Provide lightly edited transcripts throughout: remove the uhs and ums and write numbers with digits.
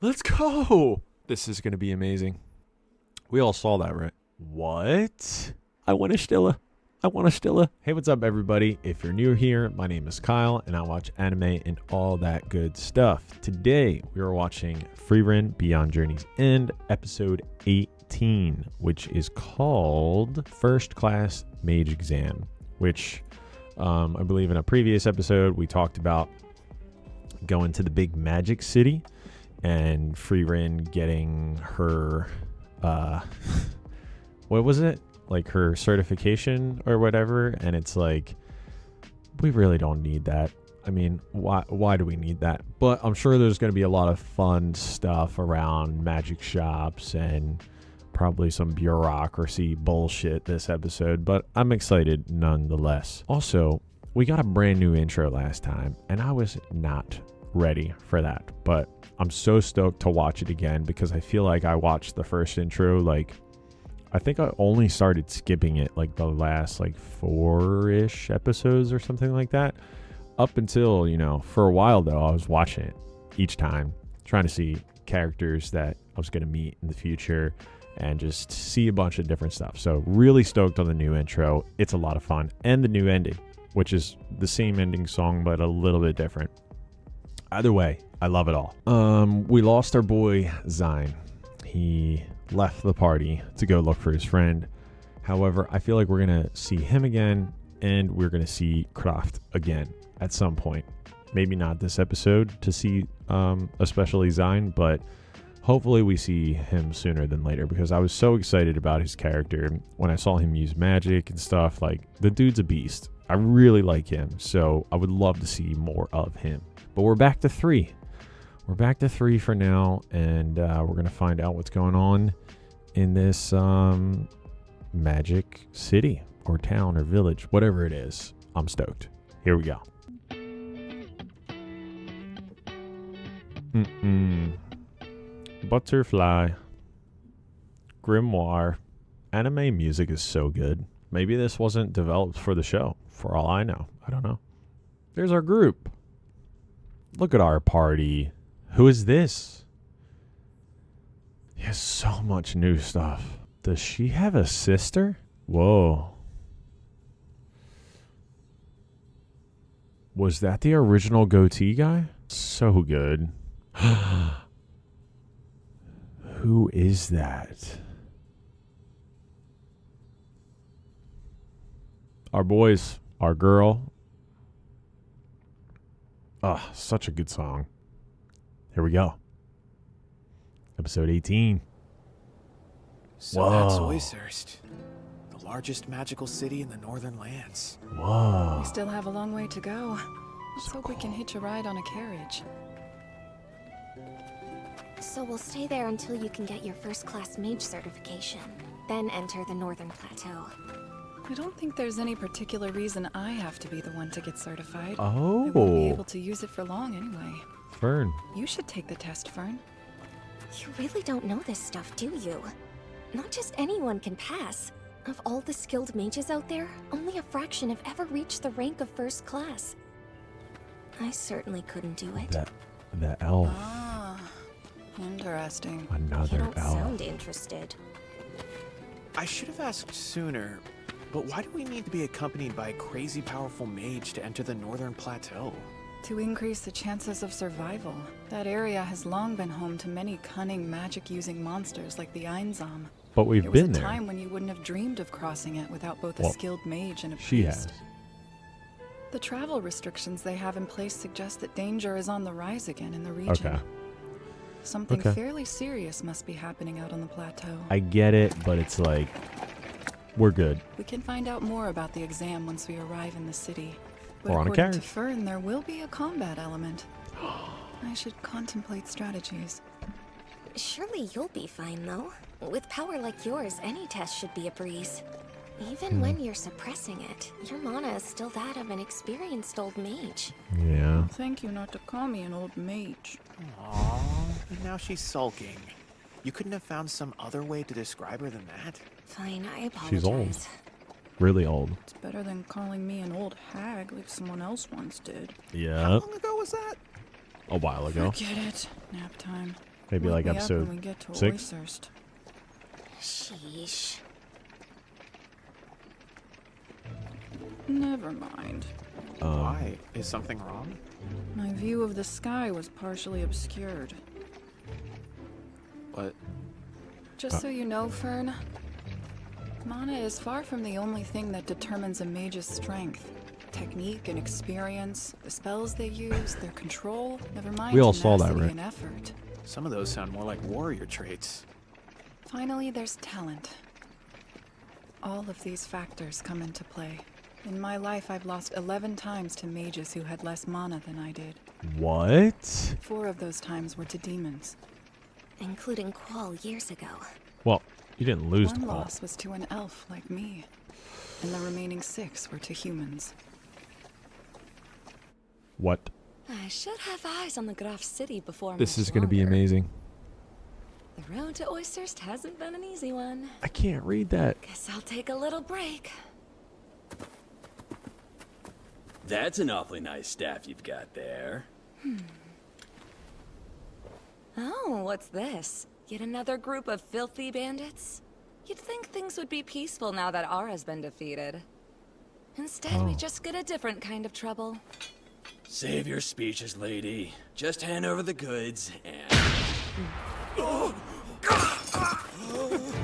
Let's go. This is going to be amazing. We all saw that, right? What? I want a Stilla. I want a Stilla. Hey, what's up, everybody? If you're new here, my name is Kyle, and I watch anime and all that good stuff. Today, we are watching Frieren Beyond Journey's End, episode 18, which is called First Class Mage Exam, which I believe in a previous episode, we talked about going to the big magic city and Frieren getting her, what was it? Like her certification or whatever. And it's like, we really don't need that. I mean, why do we need that? But I'm sure there's going to be a lot of fun stuff around magic shops and probably some bureaucracy bullshit this episode, but I'm excited nonetheless. Also, we got a brand new intro last time and I was not ready for that, but I'm so stoked to watch it again because I feel like I watched the first intro, like I think I only started skipping it like the last like 4-ish episodes or something like that. Up until, you know, for a while though, I was watching it each time, trying to see characters that I was going to meet in the future and just see a bunch of different stuff. So really stoked on the new intro. It's a lot of fun. And the new ending, which is the same ending song, but a little bit different. Either way, I love it all. We lost our boy Usain. He left the party to go look for his friend. However, I feel like we're going to see him again and we're going to see Kraft again at some point. Maybe not this episode to see especially Usain, but hopefully we see him sooner than later because I was so excited about his character when I saw him use magic and stuff. Like, the dude's a beast. I really like him, so I would love to see more of him. But we're back to 3. We're back to 3 for now, and we're going to find out what's going on in this magic city or town or village, whatever it is. I'm stoked. Here we go. Butterfly. Grimoire. Anime music is so good. Maybe this wasn't developed for the show, for all I know. I don't know. There's our group. Look at our party. Who is this? He has so much new stuff. Does she have a sister? Whoa. Was that the original goatee guy? So good. Who is that? Our boys, our girl. Ah, such a good song. Here we go. Episode 18. So that's Oysterst, the largest magical city in the northern lands. Whoa. We still have a long way to go. Let's So hope we can hitch a ride on a carriage. So we'll stay there until you can get your first class mage certification. Then enter the Northern Plateau. I don't think there's any particular reason I have to be the one to get certified. Oh. I won't be able to use it for long anyway. Fern. You should take the test, Fern. You really don't know this stuff, do you? Not just anyone can pass. Of all the skilled mages out there, only a fraction have ever reached the rank of first class. I certainly couldn't do it. The elf. Ah, interesting. You Another don't elf. sound interested. I should have asked sooner, but why do we need to be accompanied by a crazy powerful mage to enter the Northern Plateau? To increase the chances of survival, that area has long been home to many cunning magic-using monsters like the Einzam. But we've There was been a there. time when you wouldn't have dreamed of crossing it without both a Well, skilled mage and a priest. She has. The travel restrictions they have in place suggest that danger is on the rise again in the region. Okay. Something Okay. fairly serious must be happening out on the plateau. I get it, but it's like, we're good. We can find out more about the exam once we arrive in the city. But Or on a according to carriage. Fern, there will be a combat element. I should contemplate strategies. Surely you'll be fine, though. With power like yours, any test should be a breeze. Even when you're suppressing it, your mana is still that of an experienced old mage. Yeah. Thank you not to call me an old mage. Aww, and now she's sulking. You couldn't have found some other way to describe her than that? Fine, I apologize. She's old. Really old. It's better than calling me an old hag like someone else once did. Yeah. How long ago was that? A while ago. Forget it. Nap time. Maybe Wake like me up episode when we get to 6. Oysterst. Sheesh. Never mind. Why? Is something wrong? My view of the sky was partially obscured. What? Just so you know, Fern, mana is far from the only thing that determines a mage's strength. Technique and experience, the spells they use, their control, never mind We all saw that, tenacity right? and effort. Some of those sound more like warrior traits. Finally, there's talent. All of these factors come into play. In my life, I've lost 11 times to mages who had less mana than I did. What? 4 of those times were to demons. Including Qual years ago. Well, you didn't lose One the ball. loss was to an elf like me, and the remaining 6 were to humans. What? I should have eyes on the Kraft city before This much is going to be longer. amazing. The road to Oysterst hasn't been an easy one. I can't read that. Guess I'll take a little break. That's an awfully nice staff you've got there. Oh, what's this? Yet another group of filthy bandits? You'd think things would be peaceful now that Ara's been defeated. Instead, we just get a different kind of trouble. Save your speeches, lady. Just hand over the goods and...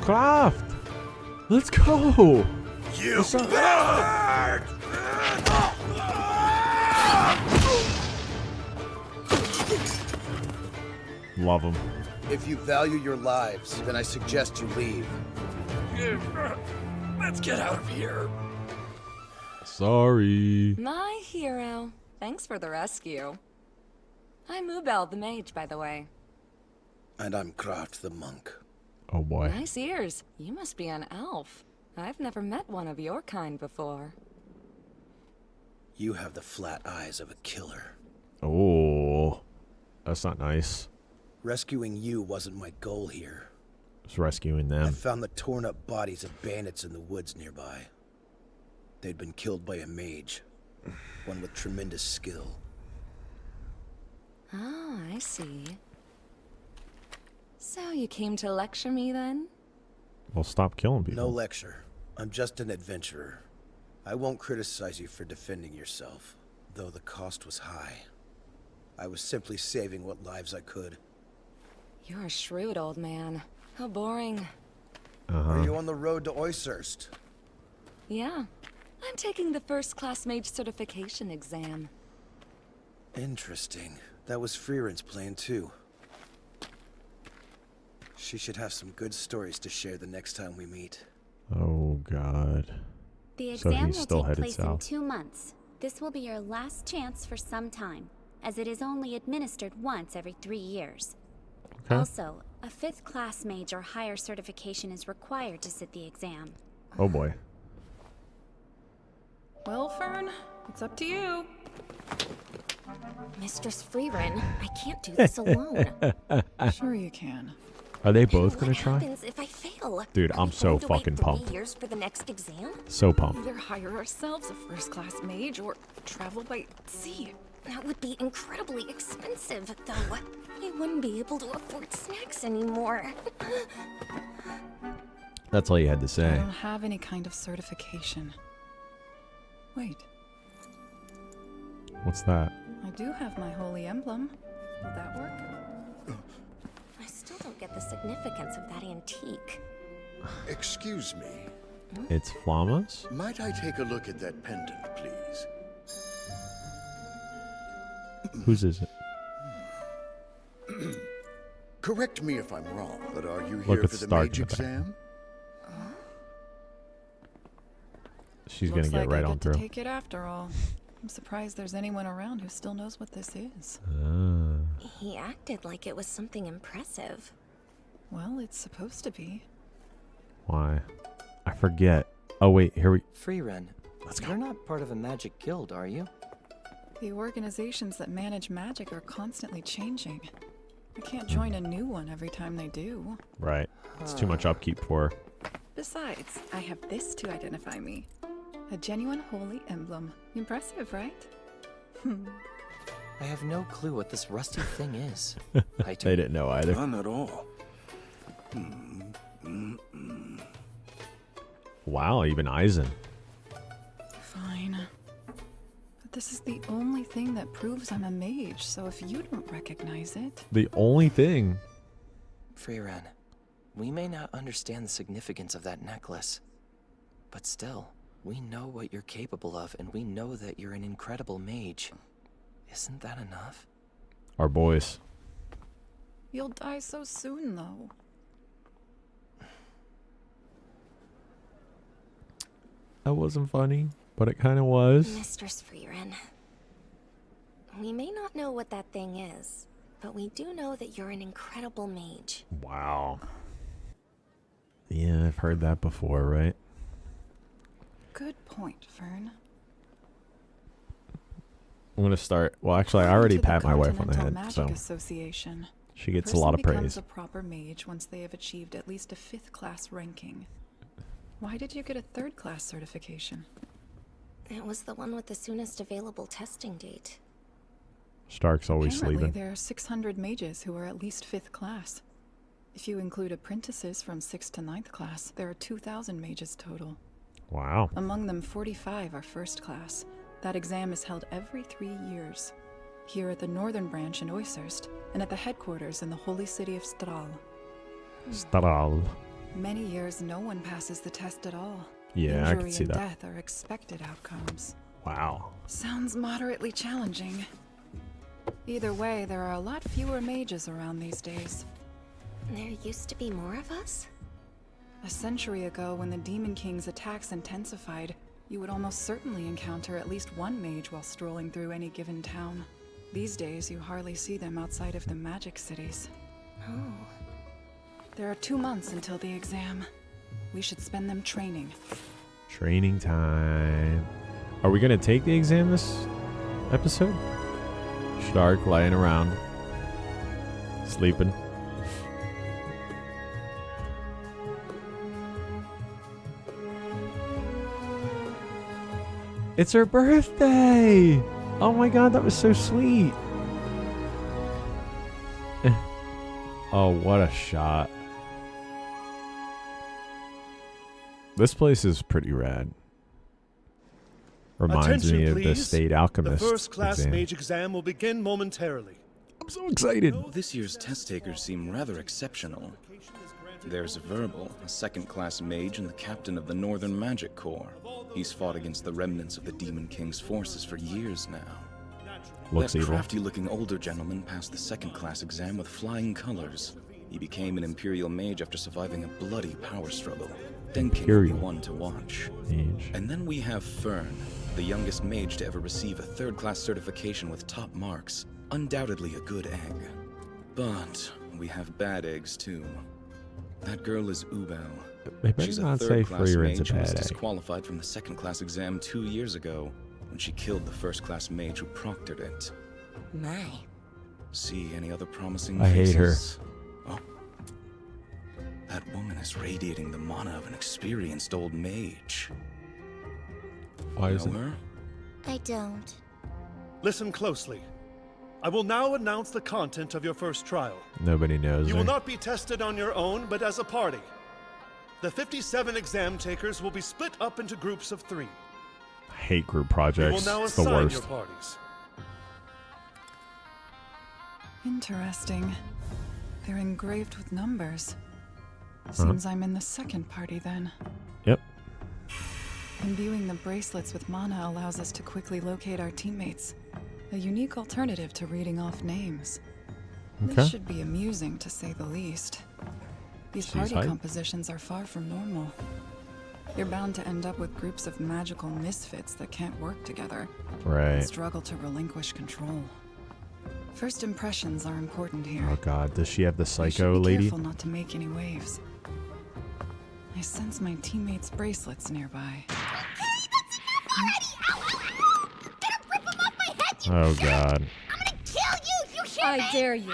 Kraft! Let's go! You Love him. If you value your lives, then I suggest you leave. Let's get out of here. Sorry. My hero. Thanks for the rescue. I'm Ubel the mage, by the way. And I'm Kraft the monk. Oh boy. Nice ears. You must be an elf. I've never met one of your kind before. You have the flat eyes of a killer. Oh. That's not nice. Rescuing you wasn't my goal here. Just rescuing I them. found the torn up bodies of bandits in the woods nearby. They'd been killed by a mage. One with tremendous skill. Oh, I see. So you came to lecture me then? Well, stop killing people. No lecture. I'm just an adventurer. I won't criticize you for defending yourself, though the cost was high. I was simply saving what lives I could. You're a shrewd old man. How boring. Are you on the road to Oysterst? Yeah. I'm taking the first Class Mage certification exam. Interesting. That was Frieren's plan too. She should have some good stories to share the next time we meet. Oh god. The So exam he's will still take headed place in south. 2 months. This will be your last chance for some time, as it is only administered once every 3 years. Okay. Also, a 5th class mage or higher certification is required to sit the exam. Oh boy. Well, Fern, it's up to you. Mistress Frieren, I can't do this alone. Sure you can. Are they both What gonna try? happens if I fail? Dude, Are I'm we so going to wait fucking 3 pumped. years for the next exam? So pumped. Either hire ourselves a first-class mage or travel by sea. That would be incredibly expensive, though. We wouldn't be able to afford snacks anymore. That's all you had to I say. don't have any kind of certification. Wait, What's that? I do have my holy emblem. Will that work? I still don't get the significance of that antique. Excuse me. It's Flamas? Might I take a look at that pendant, please? Whose is it? Correct me if I'm wrong, but are you Look, here it's for the dark mage in the back. exam? She's Looks gonna get like right I on get through. to take it after all. I'm surprised there's anyone around who still knows what this is. Ah. He acted like it was something impressive. Well, it's supposed to be. Why? I forget. Oh wait, here we. Frieren, Let's go. you're not part of a magic guild, are you? The organizations that manage magic are constantly changing. I can't join a new one every time they do. Right. It's too much upkeep for her. Besides, I have this to identify me. A genuine holy emblem. Impressive, right? I have no clue what this rusty thing is. They didn't know either. None at all. Wow, even Eisen. Fine. But this is the only thing that proves I'm a mage, so if you don't recognize it... The only thing. Frieren, we may not understand the significance of that necklace, but still, we know what you're capable of, and we know that you're an incredible mage. Isn't that enough? Our boys. You'll die so soon, though. That wasn't funny, but it kind of was. Mistress Frieren, we may not know what that thing is, but we do know that you're an incredible mage. Wow. Yeah, I've heard that before, right? Good point, Fern. I'm gonna start. Well, actually, I already pat my wife on the head, Magic so Association. she gets a lot of Person praise. becomes a proper mage once they have achieved at least a 5th class ranking. Why did you get a 3rd class certification? It was the one with the soonest available testing date. Stark's always Apparently, sleeping. there are 600 mages who are at least 5th class. If you include apprentices from 6th to 9th class, there are 2,000 mages total. Wow. Among them, 45 are 1st class. That exam is held every 3 years. Here at the northern branch in Oysterst, and at the headquarters in the holy city of Stral. Stral. Many years, no one passes the test at all. Yeah, I can Injury see and that. death are expected outcomes. Wow. Sounds moderately challenging. Either way, there are a lot fewer mages around these days. There used to be more of us? A century ago, when the Demon King's attacks intensified, you would almost certainly encounter at least one mage while strolling through any given town. These days, you hardly see them outside of the magic cities. Oh. There are 2 months until the exam. We should spend them training. Training time. Are we gonna take the exam this episode? Stark lying around, sleeping. It's her birthday! Oh my god, that was so sweet. Oh, what a shot. This place is pretty rad. Reminds me of the State Alchemist The first Class exam. Mage Exam will begin momentarily. I'm so excited. This year's test takers seem rather exceptional. There's Verbal, a second-class mage and the captain of the Northern Magic Corps. He's fought against the remnants of the Demon King's forces for years now. Looks that evil. crafty-looking older gentleman passed the second-class exam with flying colors. He became an Imperial Mage after surviving a bloody power struggle. Denkin will be one to watch. Mage. And then we have Fern, the youngest mage to ever receive a 3rd class certification with top marks. Undoubtedly a good egg. But we have bad eggs too. That girl is Ubel. They better She's a not say 3rd class Frieren's a mage who was bad egg. disqualified from the 2nd class exam 2 years ago when she killed the 1st class mage who proctored it. My. See any other promising I hate her. faces? Oh. That woman is radiating the mana of an experienced old mage. Why is Know it? her? I don't. Listen closely. I will now announce the content of your first trial. Nobody knows You her. will not be tested on your own, but as a party. The 57 exam takers will be split up into groups of 3. I hate group We projects. will now It's the assign worst. your parties. Interesting. They're engraved with numbers. Seems I'm in the 2nd party then. Yep. Imbuing the bracelets with mana allows us to quickly locate our teammates. A unique alternative to reading off names. Okay. This should be amusing, to say the least. These She's party hype. compositions are far from normal. You're bound to end up with groups of magical misfits that can't work together. Right. And struggle to relinquish control. First impressions are important here. Oh god, does she have the I should psycho be lady? careful not to make any waves. I sense my teammates' bracelets nearby. Oh god. I dare you.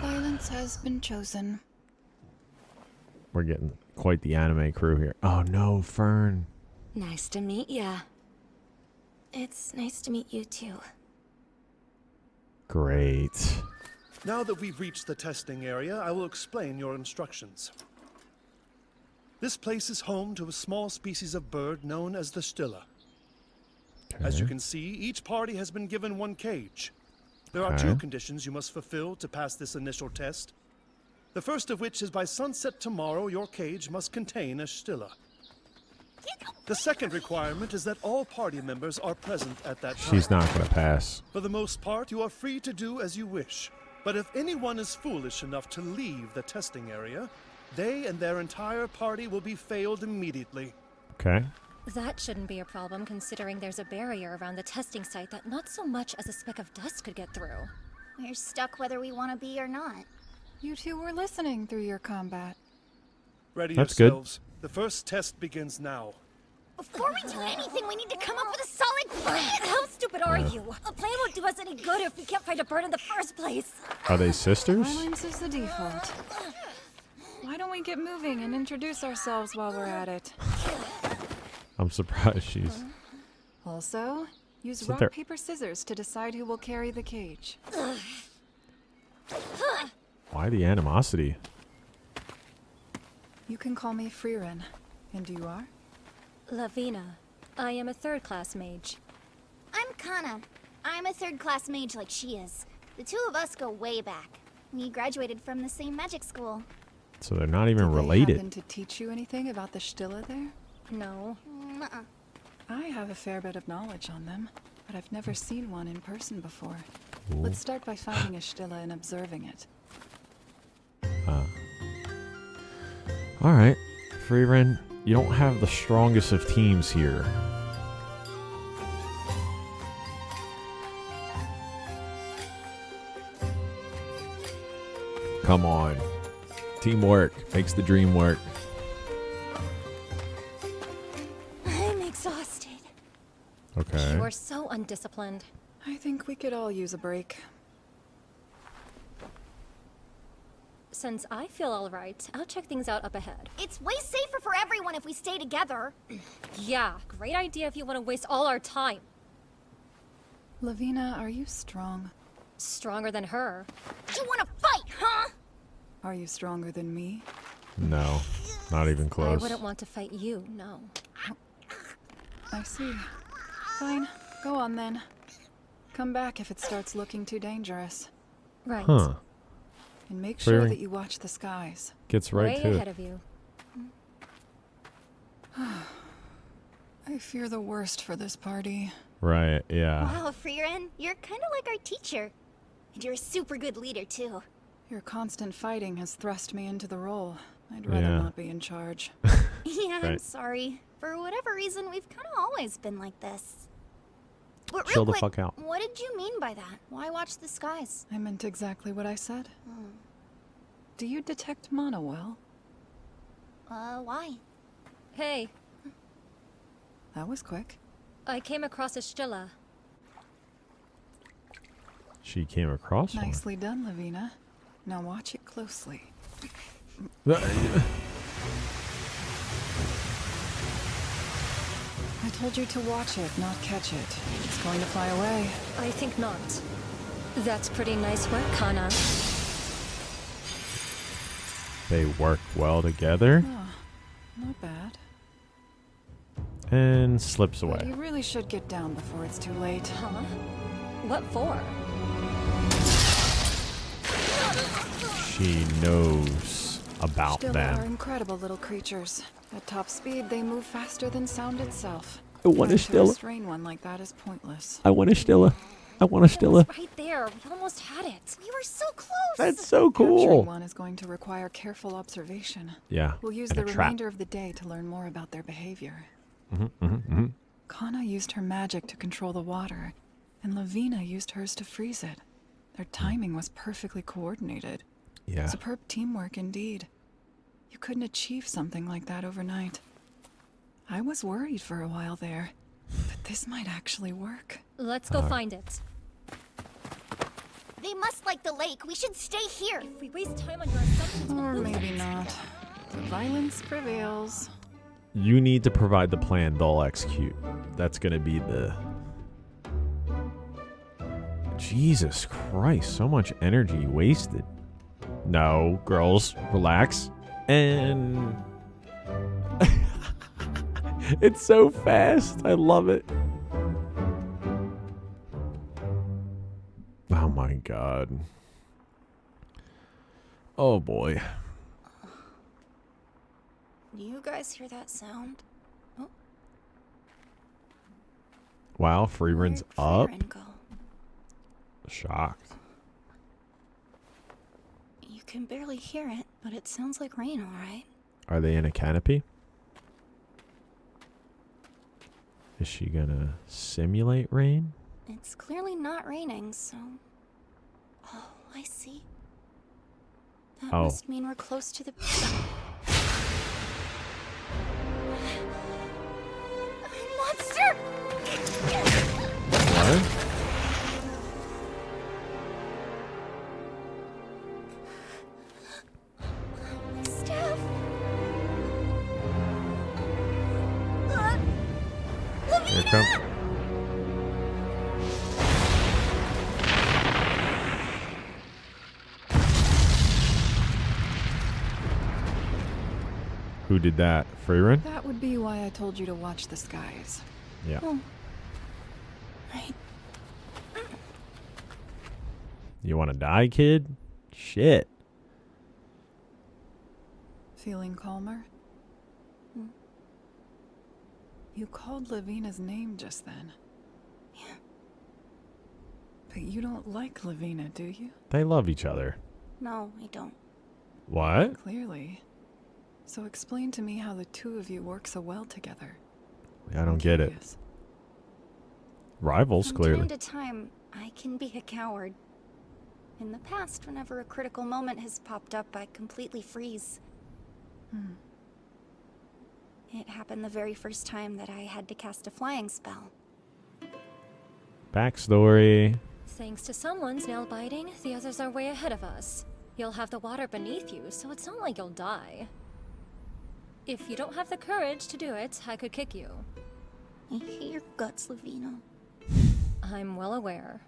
Violence has been chosen. We're getting quite the anime crew here. Oh no, Fern. Nice to meet ya. It's nice to meet you too. Great. Now that we've reached the testing area, I will explain your instructions. This place is home to a small species of bird known as the Stilla. As you can see, each party has been given one cage. There are 2 conditions you must fulfill to pass this initial test. The first of which is by sunset tomorrow, your cage must contain a Stilla. The second requirement is that all party members are present at that time. She's not going to pass. For the most part, you are free to do as you wish. But if anyone is foolish enough to leave the testing area, they and their entire party will be failed immediately. Okay. That shouldn't be a problem, considering there's a barrier around the testing site that not so much as a speck of dust could get through. We're stuck whether we want to be or not. You two were listening through your combat. Ready That's yourselves. Good. The first test begins now. Before we do anything, we need to come up with a solid plan! How stupid are you? A plan won't do us any good if we can't find a bird in the first place. Are they sisters? Violence is the default. Why don't we get moving and introduce ourselves while we're at it? I'm surprised she's... Also, use Isn't rock, there- paper, scissors to decide who will carry the cage. Why the animosity? You can call me Frieren. And you are? Lavina. I am a 3rd class mage. I'm Kana. I'm a 3rd class mage like she is. The 2 of us go way back. We graduated from the same magic school. So they're not even Did they related. happen to teach you anything about the Stilla there? No. Nuh-uh. I have a fair bit of knowledge on them, but I've never seen one in person before. Ooh. Let's start by finding a Stilla and observing it. All right. Frieren, you don't have the strongest of teams here. Come on. Teamwork makes the dream work. I'm exhausted. Okay. You are so undisciplined. I think we could all use a break. Since I feel alright, I'll check things out up ahead. It's way safer for everyone if we stay together. Yeah, great idea if you want to waste all our time. Lavina, are you strong? Stronger than her. You want to fight, huh? Are you stronger than me? No, not even close. I wouldn't want to fight you, no. I see. Fine, go on then. Come back if it starts looking too dangerous. Right. Huh. And make sure Frieren that you watch the skies. Gets right Way to ahead it. of you. I fear the worst for this party. Right, yeah. Wow, Frieren, you're kind of like our teacher. And you're a super good leader, too. Your constant fighting has thrust me into the role. I'd rather Yeah. not be in charge. Yeah, I'm Right. sorry. For whatever reason, we've kind of always been like this. But real Chill the quick, fuck out. what did you mean by that? Why watch the skies? I meant exactly what I said. Do you detect mana well? Why? Hey, That was quick. I came across a Stilla. She came across one. Nicely done, Lavina. Now watch it closely. I told you to watch it, not catch it. It's going to fly away. I think not. That's pretty nice work, Kana. They work well together. Oh, not bad. And slips But away. you really should get down before it's too late. Huh? What for? She knows about Stilla are them. incredible little creatures. At top speed, they move faster than sound itself. I want a Trying to Stilla. restrain one like that is pointless. I want a Stilla. I want a Stilla. Right there. We almost had it. We were so close! That's so Capturing cool. one is going to require careful observation. Yeah. We'll use and the a trap. remainder of the day to learn more about their behavior. Mm-hmm. Kana used her magic to control the water, and Lavina used hers to freeze it. Their timing was perfectly coordinated. Yeah. Superb teamwork indeed. You couldn't achieve something like that overnight. I was worried for a while there, but this might actually work. Let's go find it. They must like the lake. We should stay here. If we waste time on your assumptions, Or we'll lose maybe it. not. The violence prevails. You need to provide the plan they'll execute. That's going to be the Jesus Christ, so much energy wasted. No, girls, relax. And it's so fast. I love it. Oh my god. Oh boy. Do you guys hear that sound? Oh. Wow, Frieren's up. Frieren go? Shocked. You can barely hear it, but it sounds like rain, all right. Are they in a canopy? Is she gonna simulate rain? It's clearly not raining, so... Oh, I see. That must mean we're close to the... Monster! What? Staff! Here it comes. Who did that? Frieren? That would be why I told you to watch the skies. Yeah. Oh. Right. You want to die, kid? Shit. Feeling calmer? You called Lavina's name just then. Yeah. But you don't like Lavina, do you? They love each other. No, I don't. What? Clearly. So explain to me how the two of you work so well together. I don't get it. Rivals, From clearly. time to time, I can be a coward. In the past, whenever a critical moment has popped up, I completely freeze. It happened the very first time that I had to cast a flying spell. Backstory. Thanks to someone's nail biting, the others are way ahead of us. You'll have the water beneath you, so it's not like you'll die. If you don't have the courage to do it, I could kick you. I hate your guts, Lavina. I'm well aware.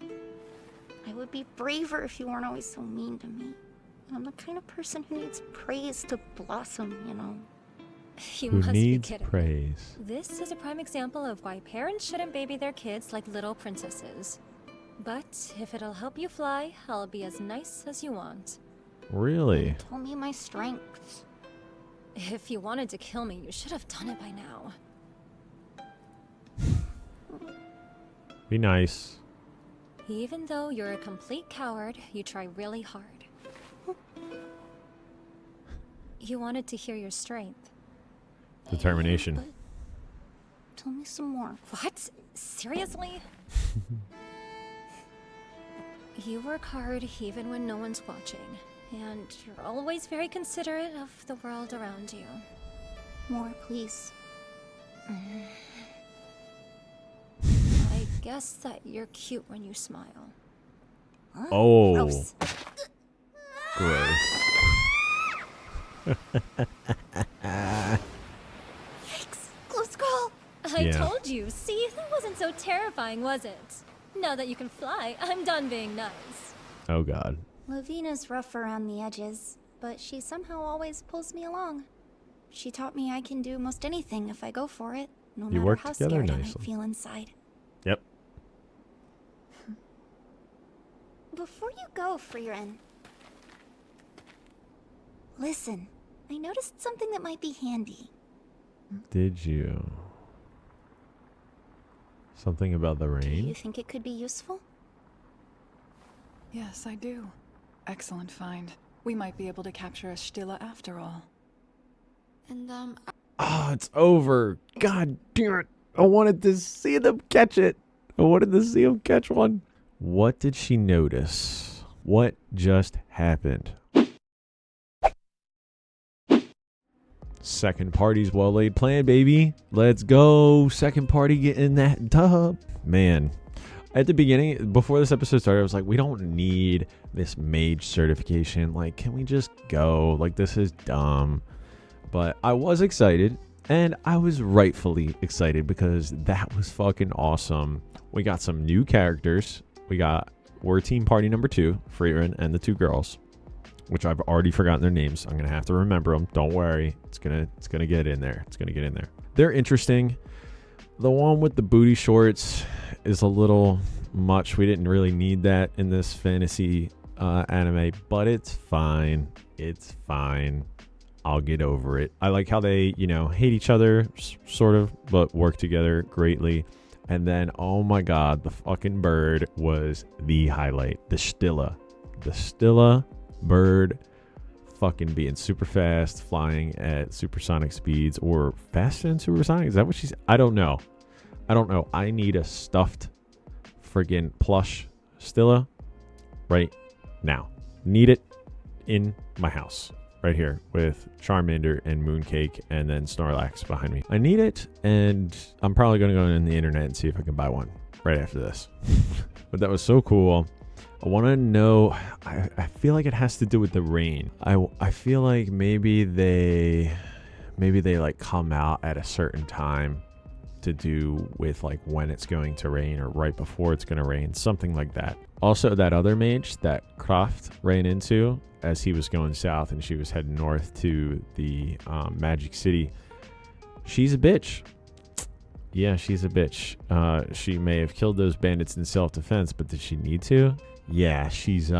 I would be braver if you weren't always so mean to me. I'm the kind of person who needs praise to blossom, you know. You Who must be needs kidding. praise? This is a prime example of why parents shouldn't baby their kids like little princesses. But if it'll help you fly, I'll be as nice as you want. Really? Tell me my strengths. If you wanted to kill me, you should have done it by now. Be nice. Even though you're a complete coward, you try really hard. You wanted to hear your strength. Determination. But tell me some more. What? Seriously? You work hard even when no one's watching. And you're always very considerate of the world around you. More, please. I guess that you're cute when you smile. Huh? Oh. Gross. Gross. Yikes. Close call. I told you. See, that wasn't so terrifying, was it? Now that you can fly, I'm done being nice. Oh god. Lavina's rough around the edges, but she somehow always pulls me along. She taught me I can do most anything if I go for it, no You matter work how together scared I nicely. might feel inside. Yep. Before you go, Frieren, listen. I noticed something that might be handy. Did you? Something about the Do rain? you think it could be useful? Yes, I do. Excellent find. We might be able to capture a Stilla after all. And, Ah, it's over. God damn it. I wanted to see them catch it. I wanted to see them catch one. What did she notice? What just happened? Second party's well laid plan, baby. Let's go. Second party getting that dub. Man, at the beginning, before this episode started, I was like, we don't need this mage certification. Like, can we just go? Like, this is dumb. But I was excited, and I was rightfully excited because that was fucking awesome. We got some new characters. We got we're team party number 2, Frieren and the 2 girls, which I've already forgotten their names. I'm gonna have to remember them. Don't worry, it's gonna get in there. It's gonna get in there. They're interesting. The one with the booty shorts is a little much. We didn't really need that in this fantasy anime, but it's fine. It's fine. I'll get over it. I like how they, you know, hate each other, sort of, but work together greatly. And then, oh my god, the fucking bird was the highlight. The Stilla. The Stilla bird fucking being super fast, flying at supersonic speeds, or faster than supersonic. Is that what she's... I don't know. I need a stuffed friggin' plush Stilla right now. Need it in my house. Right here with Charmander and Mooncake and then Snorlax behind me. I need it, and I'm probably going to go on the internet and see if I can buy one right after this. But that was so cool. I want to know, I feel like it has to do with the rain. I feel like maybe they like come out at a certain time to do with like when it's going to rain or right before it's going to rain, something like that. Also, that other mage that Kraft ran into as he was going south and she was heading north to the Magic City, she's a bitch. Yeah, she's a bitch. She may have killed those bandits in self-defense, but did she need to? Yeah, she's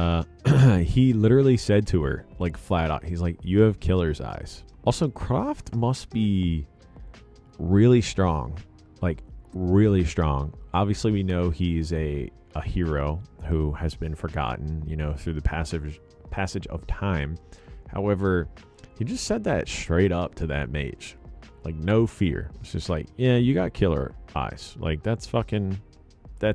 he literally said to her, like, flat out, he's like, you have killer's eyes. Also, Kraft must be really strong, like really strong. Obviously, we know he's a hero who has been forgotten, you know, through the passage of time. However, he just said that straight up to that mage, like no fear. It's just like, yeah, you got killer eyes. Like that's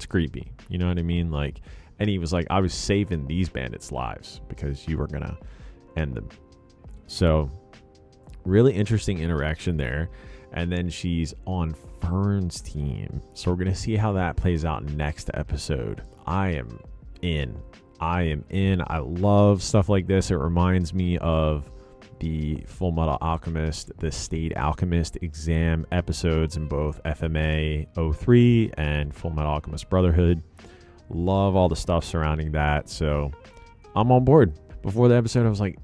creepy. You know what I mean? Like, and he was like, I was saving these bandits' lives because you were gonna end them. So really interesting interaction there. And then she's on Fern's team. So we're going to see how that plays out next episode. I am in. I love stuff like this. It reminds me of the Full Metal Alchemist, the State Alchemist exam episodes in both FMA 03 and Full Metal Alchemist Brotherhood. Love all the stuff surrounding that. So I'm on board. Before the episode, I was like,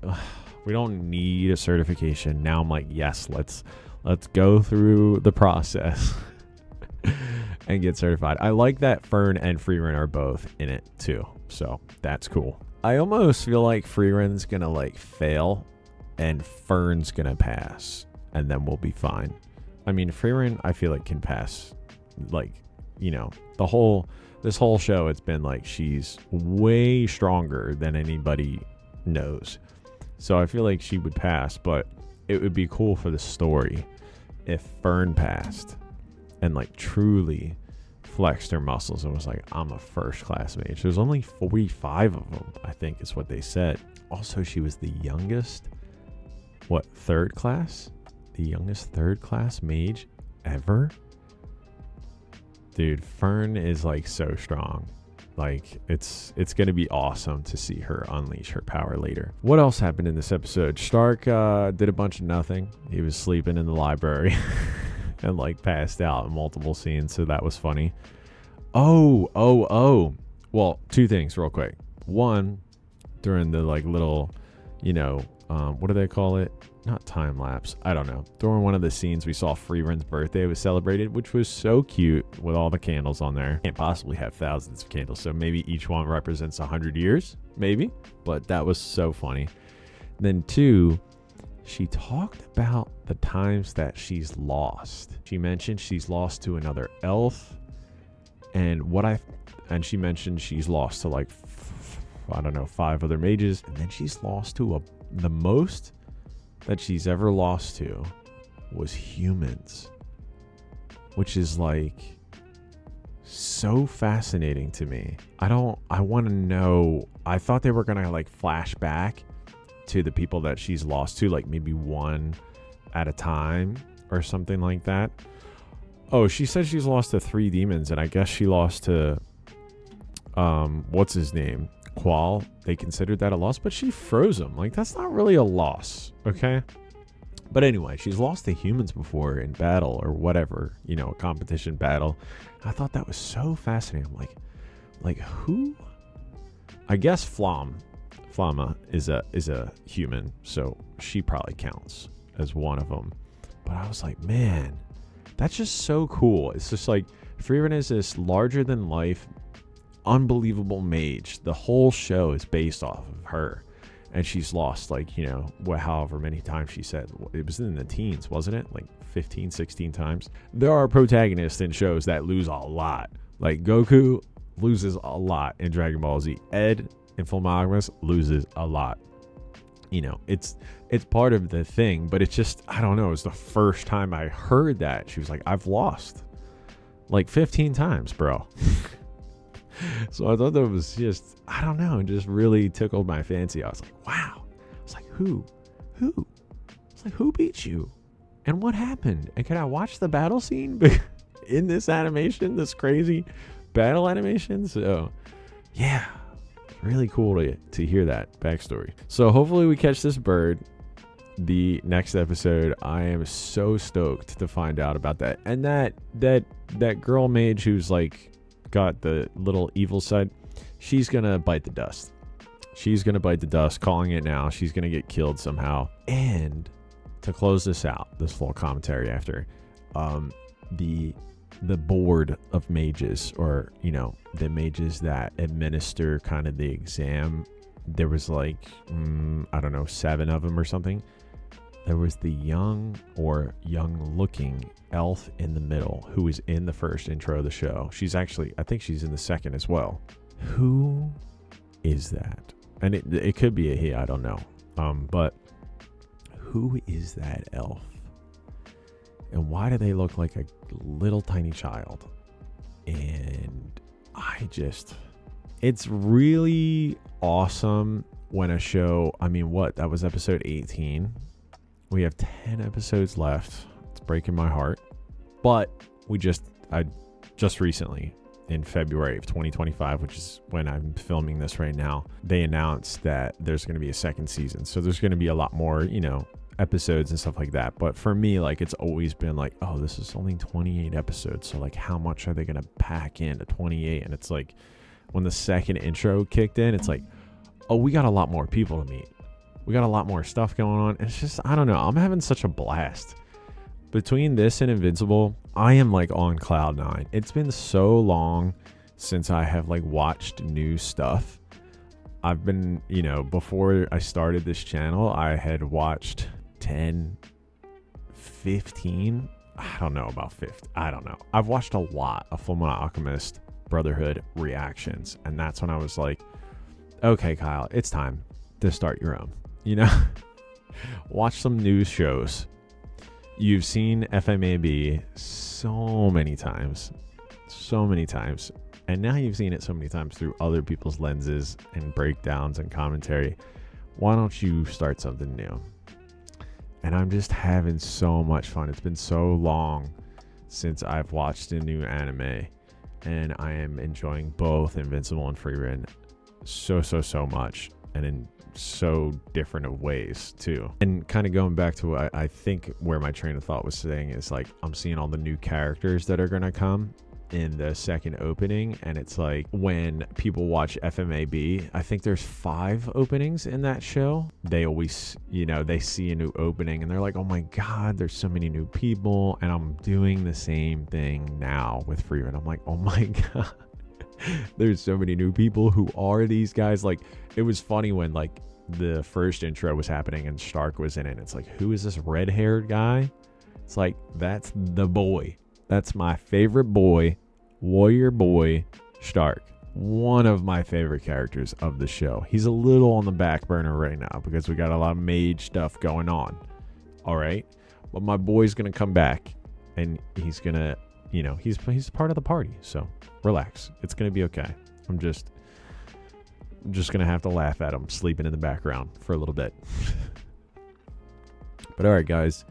we don't need a certification. Now I'm like, yes, let's go through the process and get certified. I like that Fern and Frieren are both in it too. So that's cool. I almost feel like Frieren's going to like fail and Fern's going to pass and then we'll be fine. I mean, Frieren, I feel like can pass. Like, you know, this whole show, it's been like she's way stronger than anybody knows. So I feel like she would pass, but it would be cool for the story if Fern passed and like truly flexed her muscles and was like, I'm a first class mage. There's only 45 of them, I think is what they said. Also, she was the youngest, third class? The youngest third class mage ever? Dude, Fern is like so strong. Like it's going to be awesome to see her unleash her power later. What else happened in this episode? Stark did a bunch of nothing. He was sleeping in the library and like passed out in multiple scenes. So that was funny. Oh. Well, two things real quick. One, during the like little, you know, what do they call it? Not time lapse. I don't know. During one of the scenes, we saw Frieren's birthday was celebrated, which was so cute with all the candles on there. Can't possibly have thousands of candles, so maybe each one represents 100 years, maybe. But that was so funny. Then two, she talked about the times that she's lost. She mentioned she's lost to another elf, and she mentioned she's lost to like I don't know, 5 other mages, and then she's lost to the most that she's ever lost to was humans, which is like so fascinating to me. I want to know. I thought they were gonna like flash back to the people that she's lost to, like maybe one at a time or something like that. Oh, she said she's lost to 3 demons, and I guess she lost to what's his name, Qual. They considered that a loss, but she froze him. Like, that's not really a loss, okay? But anyway, she's lost to humans before in battle or whatever, you know, a competition battle. I thought that was so fascinating. I'm like who I guess Flamma is a human, so she probably counts as one of them. But I was like, man, that's just so cool. It's just like Frieren is this larger than life, unbelievable mage. The whole show is based off of her, and she's lost, like, you know, however many times she said. It was in the teens, wasn't it? Like 15, 16 times. There are protagonists in shows that lose a lot. Like Goku loses a lot in Dragon Ball Z. Ed in Fullmetal Alchemist loses a lot. You know, it's part of the thing, but it's just, I don't know, it's the first time I heard that. She was like, I've lost like 15 times, bro. So I thought that was just, I don't know, it just really tickled my fancy. I was like, wow. I was like, who? It's like, who beat you? And what happened? And can I watch the battle scene in this animation, this crazy battle animation? So yeah, really cool to hear that backstory. So hopefully we catch this bird the next episode. I am so stoked to find out about that. And that girl mage who's like got the little evil side, she's gonna bite the dust. Calling it now. She's gonna get killed somehow. And to close this out, this full commentary after, the board of mages, or, you know, the mages that administer kind of the exam, there was like, I don't know, 7 of them or something. There was the young looking elf in the middle who was in the first intro of the show. She's actually, I think she's in the second as well. Who is that? And it could be a he, I don't know. But who is that elf? And why do they look like a little tiny child? And it's really awesome when a show, I mean, that was episode 18. We have 10 episodes left. It's breaking my heart. But I just recently, in February of 2025, which is when I'm filming this right now, they announced that there's going to be a second season. So there's going to be a lot more, you know, episodes and stuff like that. But for me, like, it's always been like, oh, this is only 28 episodes, so like, how much are they gonna pack into 28? And it's like, when the second intro kicked in, it's like, oh, we got a lot more people to meet, we got a lot more stuff going on. It's just, I don't know, I'm having such a blast. Between this and Invincible, I am like on cloud 9. It's been so long since I have like watched new stuff. I've been, you know, before I started this channel, I had watched 10, 15, I don't know about 50. I don't know. I've watched a lot of Fullmetal Alchemist Brotherhood reactions, and that's when I was like, okay, Kyle, it's time to start your own, you know? Watch some news shows. You've seen FMAB so many times, and now you've seen it so many times through other people's lenses and breakdowns and commentary. Why don't you start something new? And I'm just having so much fun. It's been so long since I've watched a new anime, and I am enjoying both Invincible and Frieren so much, and in so different of ways too. And kind of going back to what I think where my train of thought was saying is, like, I'm seeing all the new characters that are going to come in the second opening, and it's like, when people watch FMAB, I think there's 5 openings in that show. They always, you know, they see a new opening and they're like, oh my god, there's so many new people. And I'm doing the same thing now with Frieren. I'm like, oh my god, there's so many new people. Who are these guys? Like, it was funny when like the first intro was happening and Stark was in it. It's like, who is this red-haired guy? It's like, that's the boy. That's my favorite boy, warrior boy, Stark. One of my favorite characters of the show. He's a little on the back burner right now because we got a lot of mage stuff going on. All right. But my boy's going to come back, and he's going to, you know, he's part of the party. So relax. It's going to be okay. I'm just going to have to laugh at him sleeping in the background for a little bit. But all right, guys.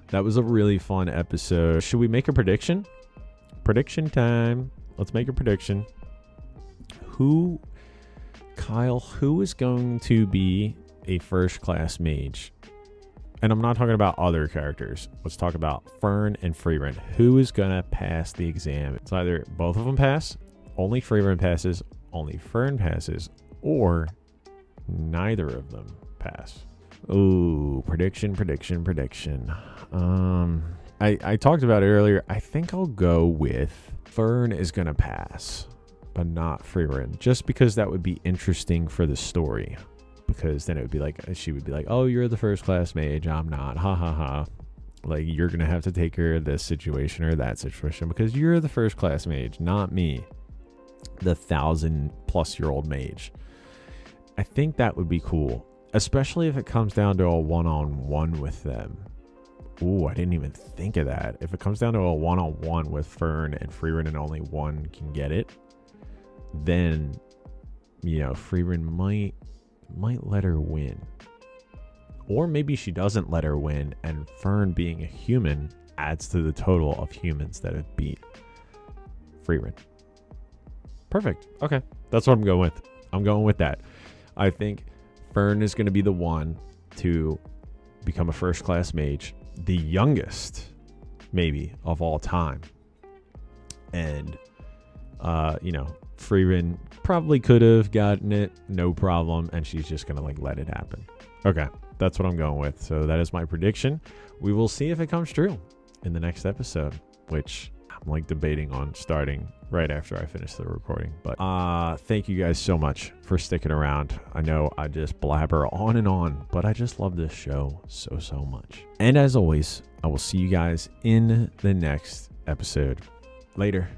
That was a really fun episode. Should we make a prediction? Prediction time. Let's make a prediction. Kyle, who is going to be a first class mage? And I'm not talking about other characters. Let's talk about Fern and Frieren. Who is going to pass the exam? It's either both of them pass, only Frieren passes, only Fern passes, or neither of them pass. Ooh, prediction. I talked about it earlier. I think I'll go with Fern is going to pass, but not Frieren, just because that would be interesting for the story. Because then it would be like, she would be like, oh, you're the first class mage, I'm not, ha ha ha. Like, you're going to have to take care of this situation or that situation because you're the first class mage, not me, the 1,000+ mage. I think that would be cool, especially if it comes down to a one-on-one with them. Ooh, I didn't even think of that. If it comes down to a one-on-one with Fern and Frieren and only one can get it, then, you know, Frieren might let her win. Or maybe she doesn't let her win, and Fern being a human adds to the total of humans that have beat Frieren. Perfect. Okay, that's what I'm going with. I'm going with that. I think Fern is going to be the one to become a first-class mage, the youngest, maybe, of all time. And, you know, Frieren probably could have gotten it, no problem, and she's just going to, like, let it happen. Okay, that's what I'm going with. So that is my prediction. We will see if it comes true in the next episode, which I'm, like, debating on starting right after I finish the recording. But thank you guys so much for sticking around. I know I just blabber on and on, but I just love this show so much. And as always, I will see you guys in the next episode. Later.